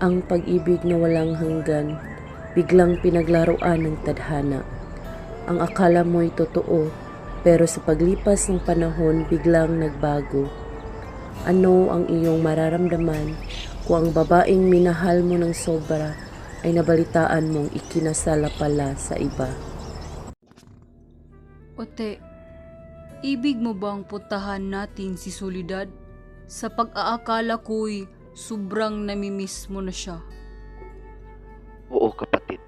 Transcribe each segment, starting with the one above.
Ang pag-ibig na walang hanggan, biglang pinaglaruan ng tadhana. Ang akala mo'y totoo, pero sa paglipas ng panahon biglang nagbago. Ano ang iyong mararamdaman kung ang babaeng minahal mo ng sobra ay nabalitaan mong ikinasala pala sa iba? Ote, ibig mo bang puntahan natin si Soledad? Sa pag-aakala ko'y sobrang namimiss mo na siya. Oo kapatid,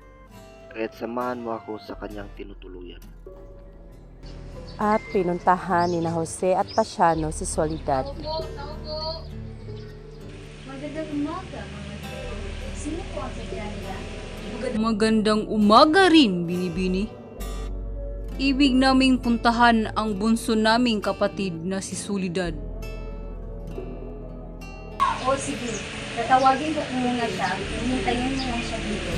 kaya't samahan mo ako sa kanyang tinutuluyan. At pinuntahan ni na Jose at Pasiano si Soledad. Magandang umaga, mga tao. Sino po ang sadya nila? Magandang umaga rin, Binibini. Ibig naming puntahan ang bunso naming kapatid na si Soledad. O sige, tatawagin ko muna siya. Hintayin mo lang siya dito.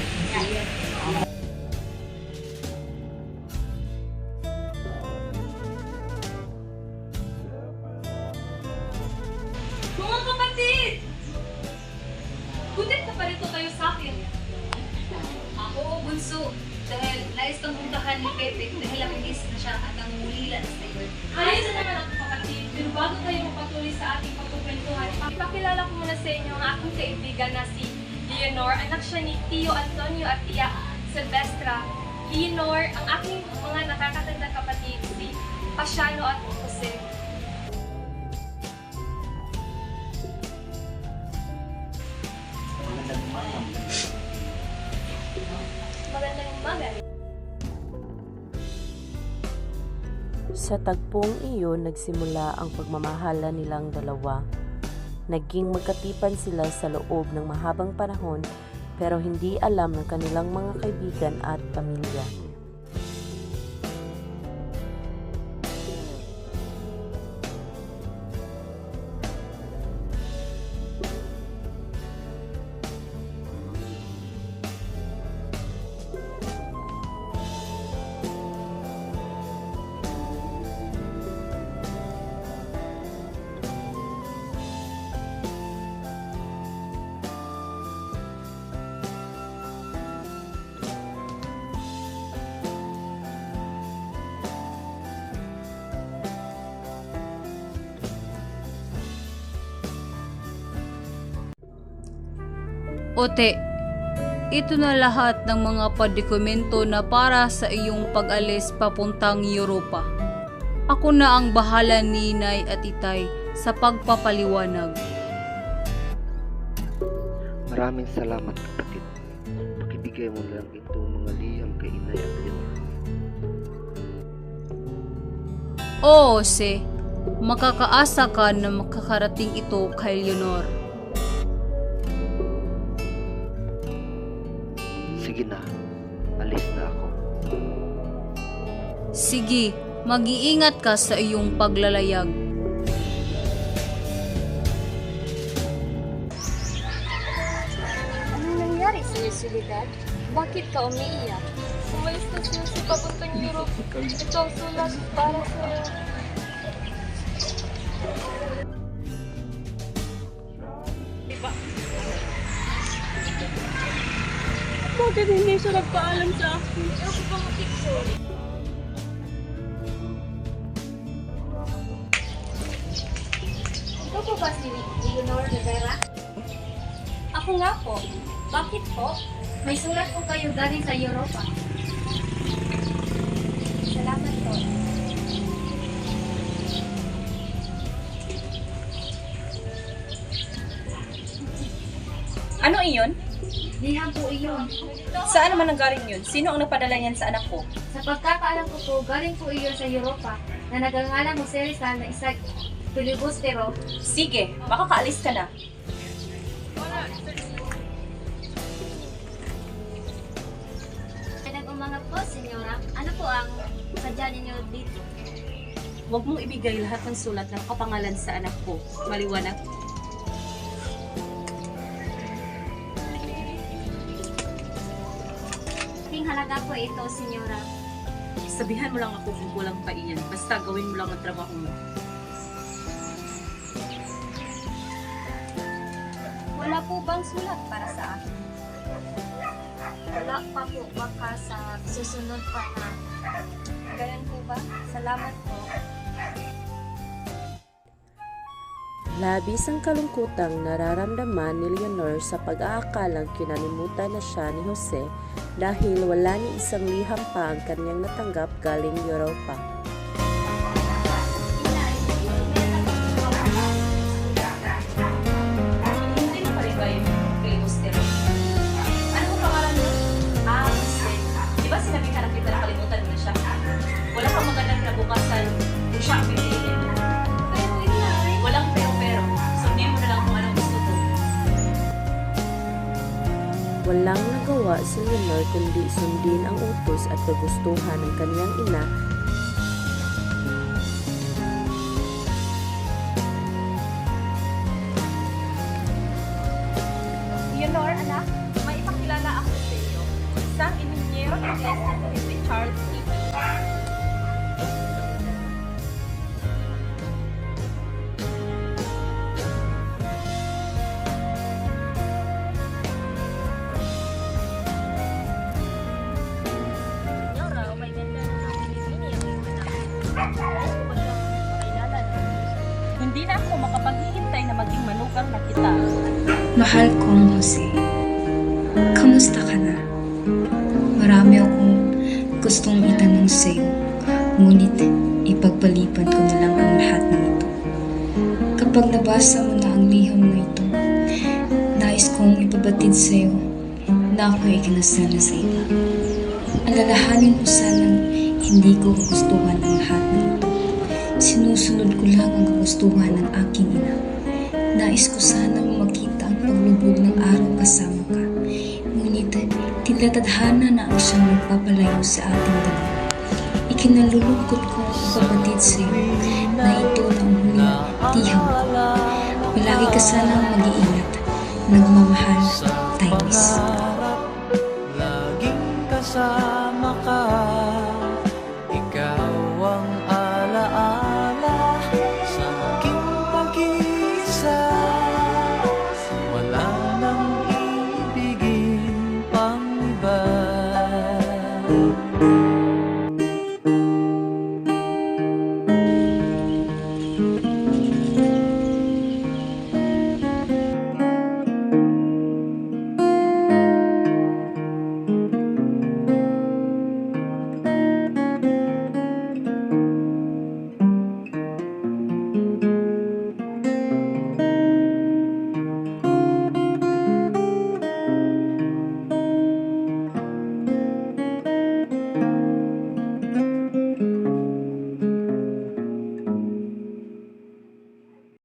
Mga kapatid! Butit na pa rito kayo sa akin. Ako, bunso. Dahil nais kang puntahan ni Pepe dahil ang miss na siya at ang mulila na sa iyo. Ayos na naman ako kapatid. Pero bago tayo magpatuloy sa ating pagkukwentuhan, ipakilala ko muna sa inyo ang aking kaibigan na si Leonor. Anak siya ni Tio Antonio at Tia Silvestra. Leonor, ang aking mga nakakatandang kapatid si Pasiano at Jose. Magandang umaga. Sa tagpong iyon nagsimula ang pagmamahala nilang dalawa. Naging magkatipan sila sa loob ng mahabang panahon pero hindi alam ng kanilang mga kaibigan at pamilya. Ote, ito na lahat ng mga padokumento na para sa iyong pag-alis papuntang Europa. Ako na ang bahala ni Nay at Itay sa pagpapaliwanag. Maraming salamat kapatid. Pakibigay mo lang itong mga liham kay Inay at Leonor. Oo, Jose, makakaasa ka na makakarating ito kay Leonor. Sige na, alis na ako. Sige, mag-iingat ka sa iyong paglalayag. Anong nangyari sa iyo, Soledad? Bakit ka umiiyak? Umalis na siya sa papuntang Europe. Ito ang sulat para sa iyo. Bakit hindi siya nagpaalam sa akin? Ako pa matikso. Ikaw po ba si Leonor Rivera? Ako nga po. Bakit po? May sulat po kayo galing sa Europa. Salamat po. Ano iyon? Liham po iyon. Saan naman ang galing yun? Sino ang nagpadala niyan sa anak ko? Sa pagkakaalam ko po, galing po iyon sa Europa na nagangalang Jose Rizal na isang filibustero. Sige, makakaalis ka na. Magandang umaga po, senyora. Ano po ang sadya ninyo dito? Huwag mong ibigay lahat ng sulat ng kapangalan sa anak ko. Maliwanag. Ting halaga po ito, senyora. Sabihan mo lang ako kung kulang pa iyan. Basta gawin mo lang ang trabaho mo. Wala Wala po bang sulat para sa akin? Wala pa po, baka sa susunod pa na. Ganun po ba? Salamat po. Labis ang kalungkutang nararamdaman ni Leonor sa pag-aakalang kinalimutan na siya ni Jose dahil wala ni isang liham pa ang kanyang natanggap galing Europa. Hindi mo pa rin ba yung kay Buster? Ano ang pangalan mo? Jose. Di ba sinabi ka na kita nakalimutan mo na siya? Wala kang magandang kinabukasan kung siya ang pipiliin mo. Pero inay, Walang pero-pero. Sundin mo na lang kung anong gusto ko. Walang nagawa si Leonor kundi sundin ang utos at kagustuhan ng kanyang ina. Leonor, anak, may ipakilala ako sa iyo. Isang inhinyero ng Iglesia si Charles E. Nyora, oh my ganda na ang bibini ang iyong anak. Ay, ko ba siyang pakilala na? Hindi na ako makapaghihintay na maging manugang na kita. Mahal kong Jose, kamusta ka na? Marami akong gustong itanong sa'yo, ngunit ipagpaliban ko na lang ang lahat ng ito. Kapag nabasa mo na ang liham na ito, nais kong ipabatid sa'yo na ako ay kinasal na sa iba. Alalahanin mo sanang hindi ko gustuhan ang lahat ng ito. Sinusunod ko lang ang kagustuhan ng aking ina. Nais ko sanang makita ang paglubog ng araw kasama ka. Ngunit tinatadhana na ang siyang nagpapalayo sa ating dalawa. Ikinalulungkot ko ang ipabatid sa iyo na ito na ang huling tiham ko. Palagi ka sanang mag-iingat. Nagmamahal, Tyrese. Laging kasama ka.